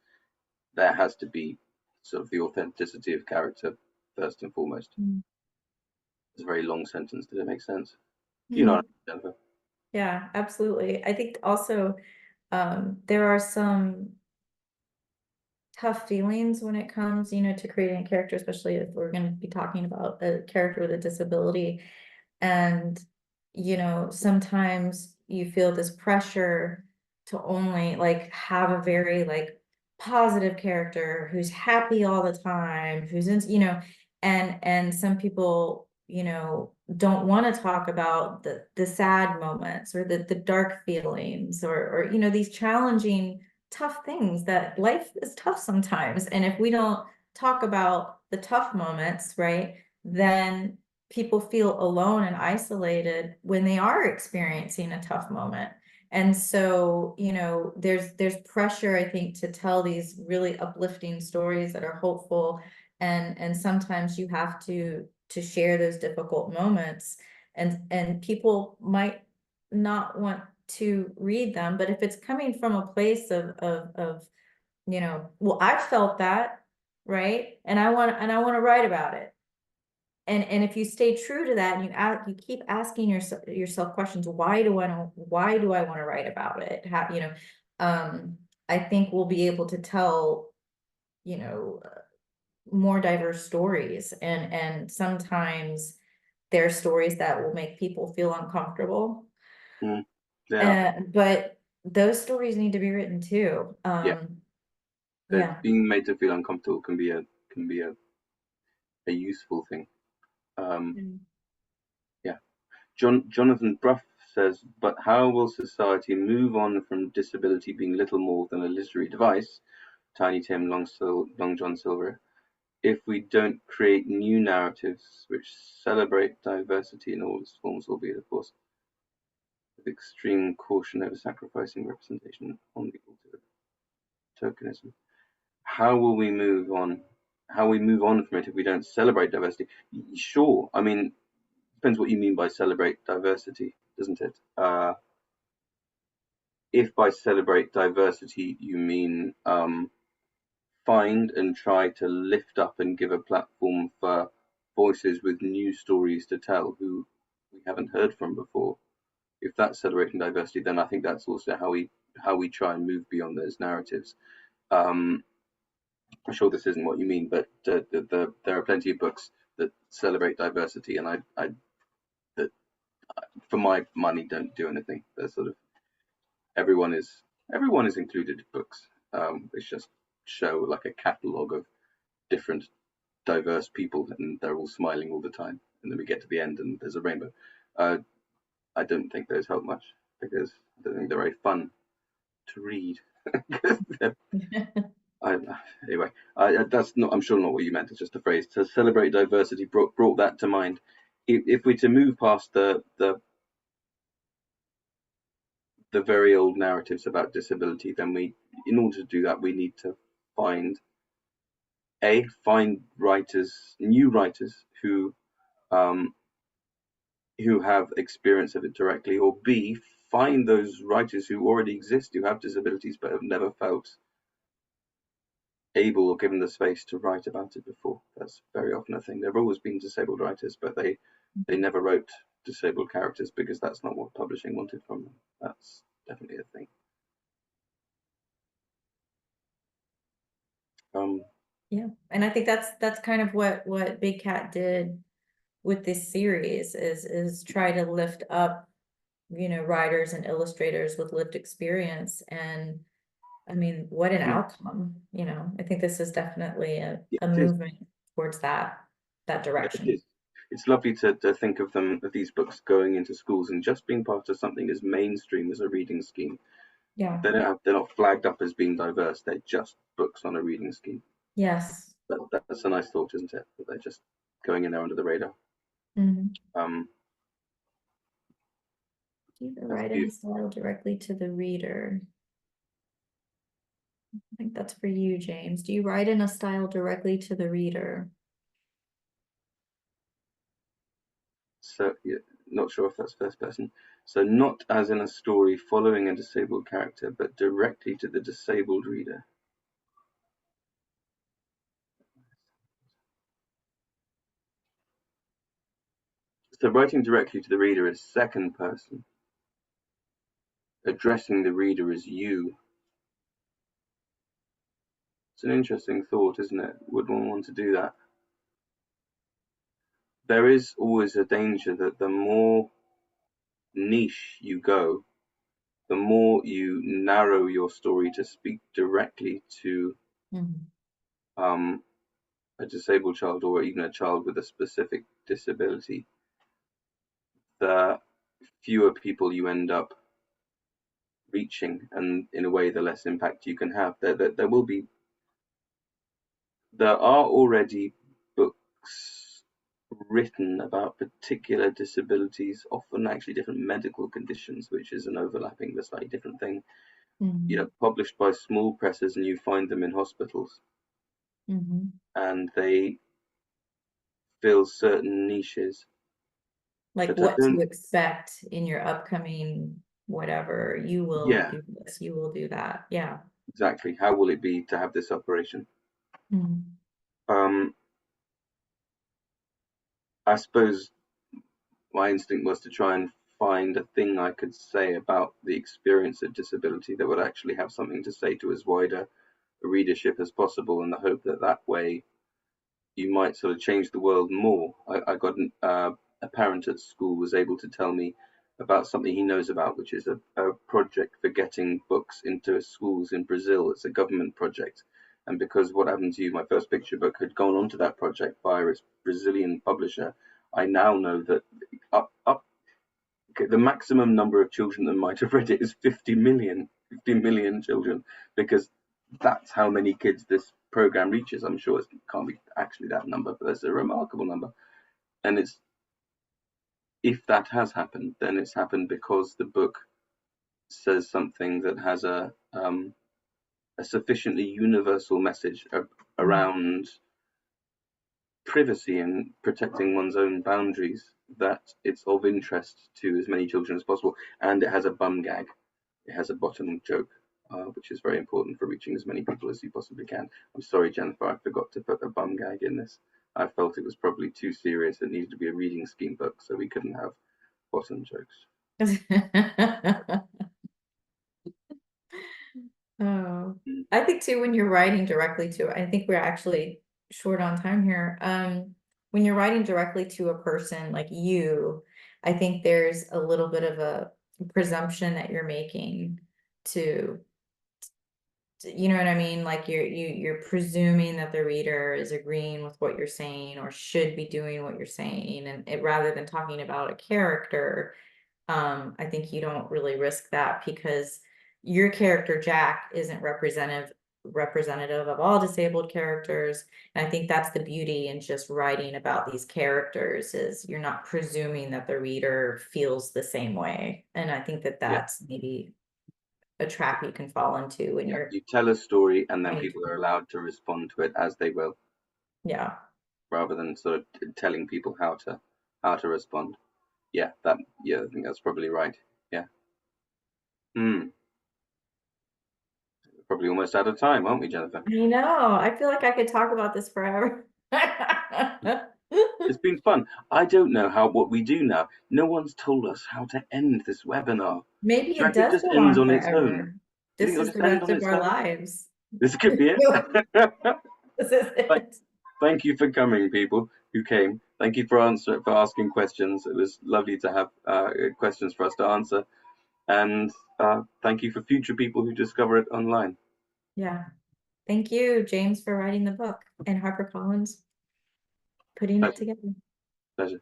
there has to be sort of the authenticity of character first and foremost. It's a very long sentence. Did it make sense? You know, Jennifer. Yeah, absolutely. I think also there are some tough feelings when it comes, to creating a character, especially if we're going to be talking about a character with a disability. And, sometimes you feel this pressure to only like have a very like positive character who's happy all the time, who's in, and some people, don't want to talk about the sad moments or the dark feelings or these challenging tough things, that life is tough sometimes. And if we don't talk about the tough moments, right, then people feel alone and isolated when they are experiencing a tough moment. And so, there's pressure, I think, to tell these really uplifting stories that are hopeful. And sometimes you have to share those difficult moments, and people might not want to read them, but if it's coming from a place of well, I've felt that, right, and I want to write about it. And if you stay true to that, and you keep asking yourself questions, why do I want to write about it? I think we'll be able to tell, more diverse stories, and sometimes there are stories that will make people feel uncomfortable. Yeah. But those stories need to be written too. Yeah. Being made to feel uncomfortable can be a useful thing. Yeah. Jonathan Bruff says, but how will society move on from disability being little more than a literary device, Tiny Tim, Long John Silver, if we don't create new narratives which celebrate diversity in all its forms, albeit, of course, with extreme caution over sacrificing representation on the altar of tokenism? How will we move on? How we move on from it if we don't celebrate diversity? Sure. I mean, depends what you mean by celebrate diversity, doesn't it? If by celebrate diversity you mean find and try to lift up and give a platform for voices with new stories to tell who we haven't heard from before, if that's celebrating diversity, then I think that's also how we try and move beyond those narratives. I'm sure this isn't what you mean, but there are plenty of books that celebrate diversity, and I that for my money don't do anything. They're sort of everyone is included in books. It's just show like a catalogue of different diverse people, and they're all smiling all the time, and then we get to the end and there's a rainbow. I don't think those help much, because I don't think they're very fun to read. Anyway, that's not. I'm sure not what you meant. It's just a phrase. To celebrate diversity brought that to mind. If we're to move past the very old narratives about disability, then in order to do that, we need to find writers, new writers who have experience of it directly, or B, find those writers who already exist who have disabilities but have never felt able or given the space to write about it before. That's very often a thing. There have always been disabled writers, but they never wrote disabled characters because that's not what publishing wanted from them. That's definitely a thing. Yeah, and I think that's kind of what Big Cat did with this series is try to lift up, you know, writers and illustrators with lived experience. And I mean, what an outcome, you know. I think this is definitely a Yeah, it is. movement towards that Yeah, it direction. is. It's lovely to think of these books going into schools and just being part of something as mainstream as a reading scheme. Yeah. They're not flagged up as being diverse. They're just books on a reading scheme. Yes. That's a nice thought, isn't it? That they're just going in there under the radar. Mhm. Um, Either that's write in a beautiful. style directly to the reader. I think that's for you, James. Do you write in a style directly to the reader? So, yeah, not sure if that's first person. So, not as in a story following a disabled character, but directly to the disabled reader. So, writing directly to the reader is second person, addressing the reader as you. It's an interesting thought, isn't it? Would one want to do that? There is always a danger that the more niche you go, the more you narrow your story to speak directly to Mhm. a disabled child or even a child with a specific disability, the fewer people you end up reaching, and in a way, the less impact you can have. There are already books written about particular disabilities, often actually different medical conditions, which is an overlapping but slightly different thing. Mhm. Published by small presses, and you find them in hospitals, Mhm. and they fill certain niches Like that I what to don't. expect in your upcoming whatever. You will Yeah, do this, you will do that. Yeah. exactly. How will it be to have this operation? Mhm. Um, I suppose my instinct was to try and find a thing I could say about the experience of disability that would actually have something to say to as wider a readership as possible, in the hope that that way you might sort of change the world more. I got a parent at school was able to tell me about something he knows about, which is a project for getting books into schools in Brazil. It's a government project. And because What Happened to You, my first picture book, had gone onto that project via its Brazilian publisher, I now know that up the maximum number of children that might have read it is 50 million children, because that's how many kids this program reaches. I'm sure it can't be actually that number, but that's a remarkable number. And it's if that has happened, then it's happened because the book says something that has a sufficiently universal message around privacy and protecting one's own boundaries, that it's of interest to as many children as possible, and it has a bum gag. It has a bottom joke, which is very important for reaching as many people as you possibly can. I'm sorry, Jennifer, I forgot to put a bum gag in this. I felt it was probably too serious. It needed to be a reading scheme book, so we couldn't have bottom jokes. Oh, Mm. I think too, when you're writing directly to, I think we're actually short on time here. When you're writing directly to a person like you, I think there's a little bit of a presumption that you're making to, you know what I mean? Like you're presuming that the reader is agreeing with what you're saying or should be doing what you're saying, and it rather than talking about a character, I think you don't really risk that because your character Jack isn't representative of all disabled characters. And I think that's the beauty in just writing about these characters is you're not presuming that the reader feels the same way. And I think that Yeah, that's maybe a trap you can fall into when yeah. you're You tell a story, and then trying people are to, allowed to respond to it as they will, yeah. rather than sort of telling people how to respond. Yeah, I think that's probably right. Yeah. Hmm. Probably almost out of time, aren't we, Jennifer? I know. I feel like I could talk about this forever. It's been fun. I don't know what we do now. No one's told us how to end this webinar. Maybe Do you it reckon it does just go ends on on its own? forever. Do you think This it'll is just the end rest on of its our own? lives. This could be it. This is it. Thank you for coming, people who came. Thank you for asking questions. It was lovely to have questions for us to answer. And thank you for future people who discover it online. Yeah. Thank you, James, for writing the book, and HarperCollins putting it together. Pleasure.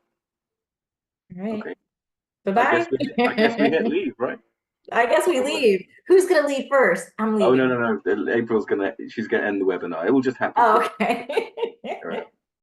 All right. Okay. Bye-bye. I guess we hit leave, right? I guess we leave. Who's gonna leave first? I'm Oh leaving. no. She's gonna end the webinar. It will just happen. Oh, okay. All right.